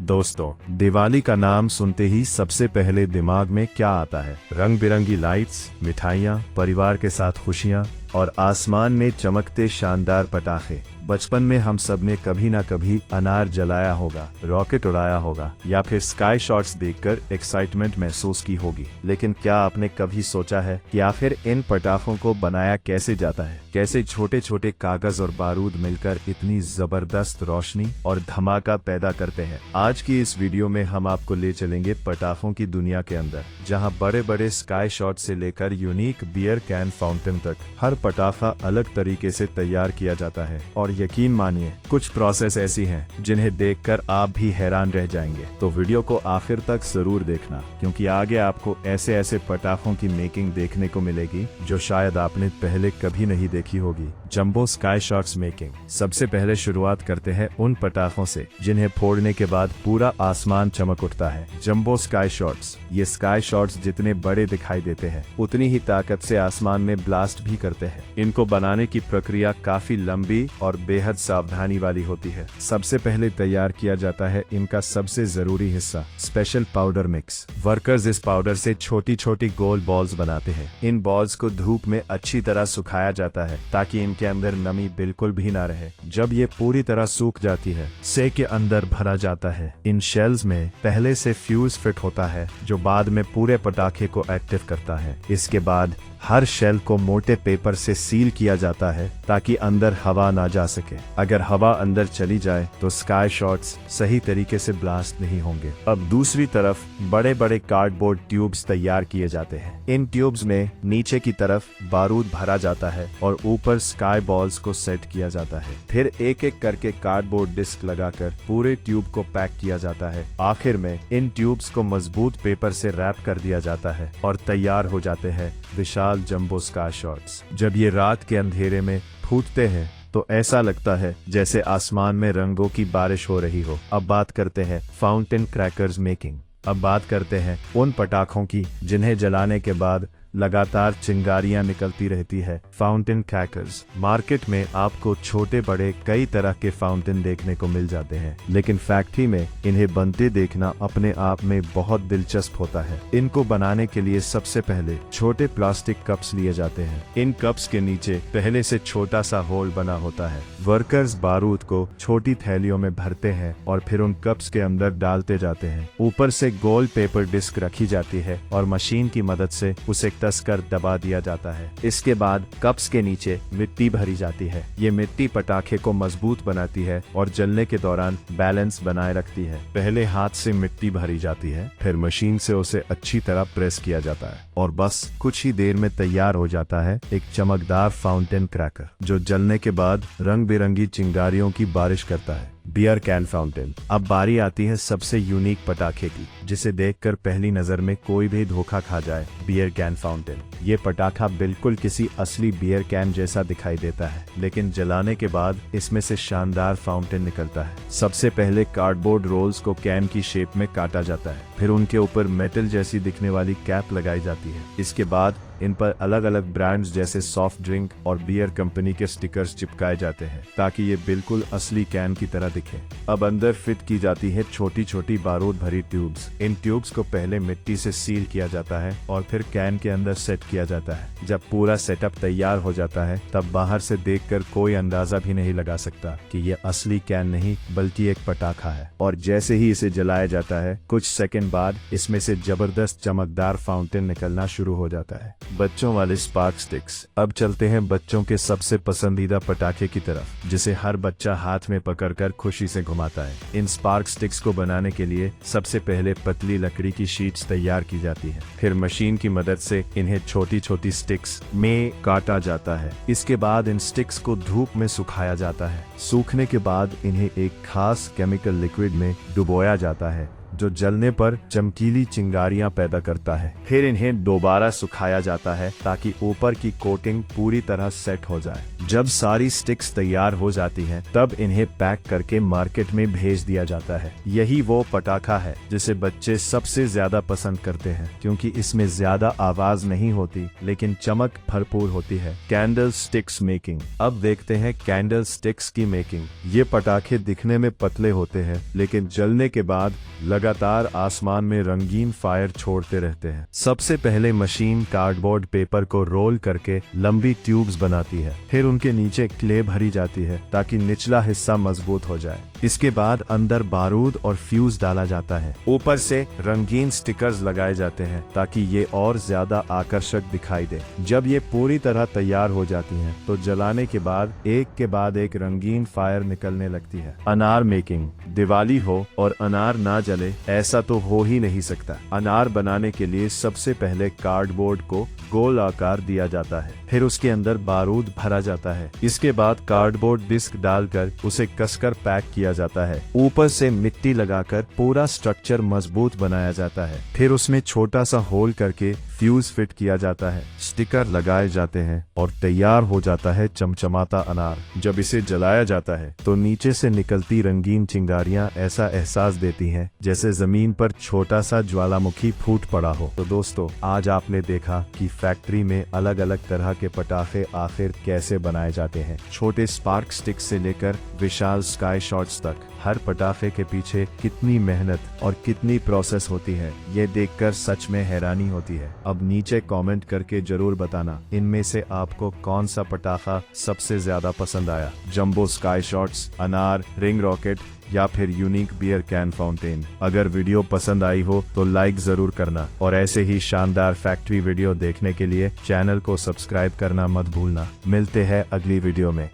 दोस्तों, दिवाली का नाम सुनते ही सबसे पहले दिमाग में क्या आता है? रंग बिरंगी लाइट्स, मिठाइयाँ, परिवार के साथ खुशियाँ और आसमान में चमकते शानदार पटाखे। बचपन में हम सब ने कभी ना कभी अनार जलाया होगा, रॉकेट उड़ाया होगा या फिर स्काई शॉट्स देखकर एक्साइटमेंट महसूस की होगी। लेकिन क्या आपने कभी सोचा है कि आखिर इन पटाखों को बनाया कैसे जाता है? कैसे छोटे छोटे कागज और बारूद मिलकर इतनी जबरदस्त रोशनी और धमाका पैदा करते हैं? आज की इस वीडियो में हम आपको ले चलेंगे पटाखों की दुनिया के अंदर, जहां बड़े बड़े स्काई शॉट से लेकर यूनिक बियर कैन फाउंटेन तक हर पटाखा अलग तरीके से तैयार किया जाता है। और यकीन मानिए, कुछ प्रोसेस ऐसी हैं जिन्हें देखकर आप भी हैरान रह जाएंगे। तो वीडियो को आखिर तक जरूर देखना, क्योंकि आगे आपको ऐसे ऐसे पटाखों की मेकिंग देखने को मिलेगी जो शायद आपने पहले कभी नहीं देखी होगी। Jumbo sky shots making. सबसे पहले शुरुआत करते हैं उन पटाखों से जिन्हें फोड़ने के बाद पूरा आसमान चमक उठता है। Jumbo sky shots. ये स्काई शॉट्स जितने बड़े दिखाई देते हैं, उतनी ही ताकत से आसमान में ब्लास्ट भी करते हैं। इनको बनाने की प्रक्रिया काफी लंबी और बेहद सावधानी वाली होती है। सबसे पहले तैयार किया जाता है इनका सबसे जरूरी हिस्सा, स्पेशल पाउडर मिक्स। वर्कर्स इस पाउडर से छोटी छोटी गोल बॉल्स बनाते हैं। इन बॉल्स को धूप में अच्छी तरह सुखाया जाता है ताकि इनके अंदर नमी बिल्कुल भी ना रहे। जब ये पूरी तरह सूख जाती है, से के अंदर भरा जाता है। इन शेल्स में पहले से फ्यूज फिट होता है जो बाद में पूरे पटाखे को एक्टिव करता है। इसके बाद हर शेल को मोटे पेपर से सील किया जाता है ताकि अंदर हवा ना जा सके। अगर हवा अंदर चली जाए तो स्काई शॉट्स सही तरीके से ब्लास्ट नहीं होंगे। अब दूसरी तरफ बड़े बड़े कार्डबोर्ड ट्यूब्स तैयार किए जाते हैं। इन ट्यूब्स में नीचे की तरफ बारूद भरा जाता है और ऊपर स्काई बॉल्स को सेट किया जाता है। फिर एक एक करके कार्डबोर्ड डिस्क लगाकर पूरे ट्यूब को पैक किया जाता है। आखिर में इन ट्यूब्स को मजबूत पेपर से रैप कर दिया जाता है और तैयार हो जाते हैं विशाल जंबो स्काई शॉट्स। जब ये रात के अंधेरे में फूटते हैं तो ऐसा लगता है जैसे आसमान में रंगों की बारिश हो रही हो। अब बात करते हैं फाउंटेन क्रैकर्स मेकिंग। अब बात करते हैं उन पटाखों की जिन्हें जलाने के बाद लगातार चिंगारियां निकलती रहती है, फाउंटेन क्रैकर्स। मार्केट में आपको छोटे बड़े कई तरह के फाउंटेन देखने को मिल जाते हैं, लेकिन फैक्ट्री में इन्हें बनते देखना अपने आप में बहुत दिलचस्प होता है। इनको बनाने के लिए सबसे पहले छोटे प्लास्टिक कप्स लिए जाते हैं। इन कप्स के नीचे पहले से छोटा सा होल बना होता है। वर्कर्स बारूद को छोटी थैलियों में भरते हैं और फिर उन कप्स के अंदर डालते जाते हैं। ऊपर से गोल पेपर डिस्क रखी जाती है और मशीन की मदद से उसे कसकर दबा दिया जाता है। इसके बाद कप्स के नीचे मिट्टी भरी जाती है। ये मिट्टी पटाखे को मजबूत बनाती है और जलने के दौरान बैलेंस बनाए रखती है। पहले हाथ से मिट्टी भरी जाती है, फिर मशीन से उसे अच्छी तरह प्रेस किया जाता है और बस कुछ ही देर में तैयार हो जाता है एक चमकदार फाउंटेन क्रैकर, जो जलने के बाद रंग बिरंगी चिंगारियों की बारिश करता है। Beer can fountain. अब बारी आती है सबसे यूनिक पटाखे की, जिसे देखकर पहली नजर में कोई भी धोखा खा जाए। Beer can fountain. ये पटाखा बिल्कुल किसी असली बियर कैन जैसा दिखाई देता है, लेकिन जलाने के बाद इसमें से शानदार फाउंटेन निकलता है। सबसे पहले कार्डबोर्ड रोल्स को कैन की शेप में काटा जाता है, फिर उनके ऊपर मेटल जैसी दिखने वाली कैप लगाई जाती है। इसके बाद इन पर अलग अलग ब्रांड्स जैसे सॉफ्ट ड्रिंक और बियर कंपनी के स्टिकर्स चिपकाए जाते हैं ताकि ये बिल्कुल असली कैन की तरह दिखे। अब अंदर फिट की जाती है छोटी छोटी बारूद भरी ट्यूब्स। इन ट्यूब्स को पहले मिट्टी से सील किया जाता है और फिर कैन के अंदर सेट किया जाता है। जब पूरा सेटअप तैयार हो जाता है, तब बाहर से देखकर कोई अंदाजा भी नहीं लगा सकता कि ये असली कैन नहीं बल्कि एक पटाखा है। और जैसे ही इसे जलाया जाता है, कुछ सेकंड बाद इसमें से जबरदस्त चमकदार फाउंटेन निकलना शुरू हो जाता है। बच्चों वाले स्पार्क स्टिक्स। अब चलते हैं बच्चों के सबसे पसंदीदा पटाखे की तरफ, जिसे हर बच्चा हाथ में पकड़कर खुशी से घुमाता है। इन स्पार्क स्टिक्स को बनाने के लिए सबसे पहले पतली लकड़ी की शीट्स तैयार की जाती है। फिर मशीन की मदद से इन्हें छोटी छोटी स्टिक्स में काटा जाता है। इसके बाद इन स्टिक्स को धूप में सुखाया जाता है। सूखने के बाद इन्हें एक खास केमिकल लिक्विड में डुबोया जाता है, जो जलने पर चमकीली चिंगारियां पैदा करता है। फिर इन्हें दोबारा सुखाया जाता है ताकि ऊपर की कोटिंग पूरी तरह सेट हो जाए। जब सारी स्टिक्स तैयार हो जाती हैं, तब इन्हें पैक करके मार्केट में भेज दिया जाता है। यही वो पटाखा है जिसे बच्चे सबसे ज्यादा पसंद करते हैं, क्योंकि इसमें ज्यादा आवाज नहीं होती लेकिन चमक भरपूर होती है। Candle sticks making. अब देखते हैं कैंडल स्टिक्स की मेकिंग। ये पटाखे दिखने में पतले होते हैं, लेकिन जलने के बाद लगातार आसमान में रंगीन फायर छोड़ते रहते हैं। सबसे पहले मशीन कार्डबोर्ड पेपर को रोल करके लंबी ट्यूब्स बनाती है। फिर उनके नीचे क्ले भरी जाती है ताकि निचला हिस्सा मजबूत हो जाए। इसके बाद अंदर बारूद और फ्यूज डाला जाता है। ऊपर से रंगीन स्टिकर्स लगाए जाते हैं ताकि ये और ज्यादा आकर्षक दिखाई दे। जब ये पूरी तरह तैयार हो जाती हैं, तो जलाने के बाद एक के बाद एक रंगीन फायर निकलने लगती है। अनार मेकिंग। दिवाली हो और अनार ना जले, ऐसा तो हो ही नहीं सकता। अनार बनाने के लिए सबसे पहले कार्डबोर्ड को गोल आकार दिया जाता है, फिर उसके अंदर बारूद भरा जाता है। इसके बाद कार्डबोर्ड डिस्क डालकर उसे कसकर पैक किया जाता है। ऊपर से मिट्टी लगाकर पूरा स्ट्रक्चर मजबूत बनाया जाता है। फिर उसमें छोटा सा होल करके फ्यूज फिट किया जाता है, स्टिकर लगाए जाते हैं और तैयार हो जाता है चमचमाता अनार। जब इसे जलाया जाता है तो नीचे से निकलती रंगीन चिंगारियां ऐसा एहसास देती हैं जैसे जमीन पर छोटा सा ज्वालामुखी फूट पड़ा हो। तो दोस्तों, आज आपने देखा कि फैक्ट्री में अलग अलग तरह के पटाखे आखिर कैसे बनाए जाते हैं। छोटे स्पार्क स्टिक से लेकर विशाल स्काई शॉट्स तक, हर पटाखे के पीछे कितनी मेहनत और कितनी प्रोसेस होती है, ये देखकर सच में हैरानी होती है। अब नीचे कमेंट करके जरूर बताना, इनमें से आपको कौन सा पटाखा सबसे ज्यादा पसंद आया। जंबो स्काई शॉट्स, अनार, रिंग रॉकेट या फिर यूनिक बियर कैन फाउंटेन। अगर वीडियो पसंद आई हो तो लाइक जरूर करना और ऐसे ही शानदार फैक्ट्री वीडियो देखने के लिए चैनल को सब्सक्राइब करना मत भूलना। मिलते हैं अगली वीडियो में।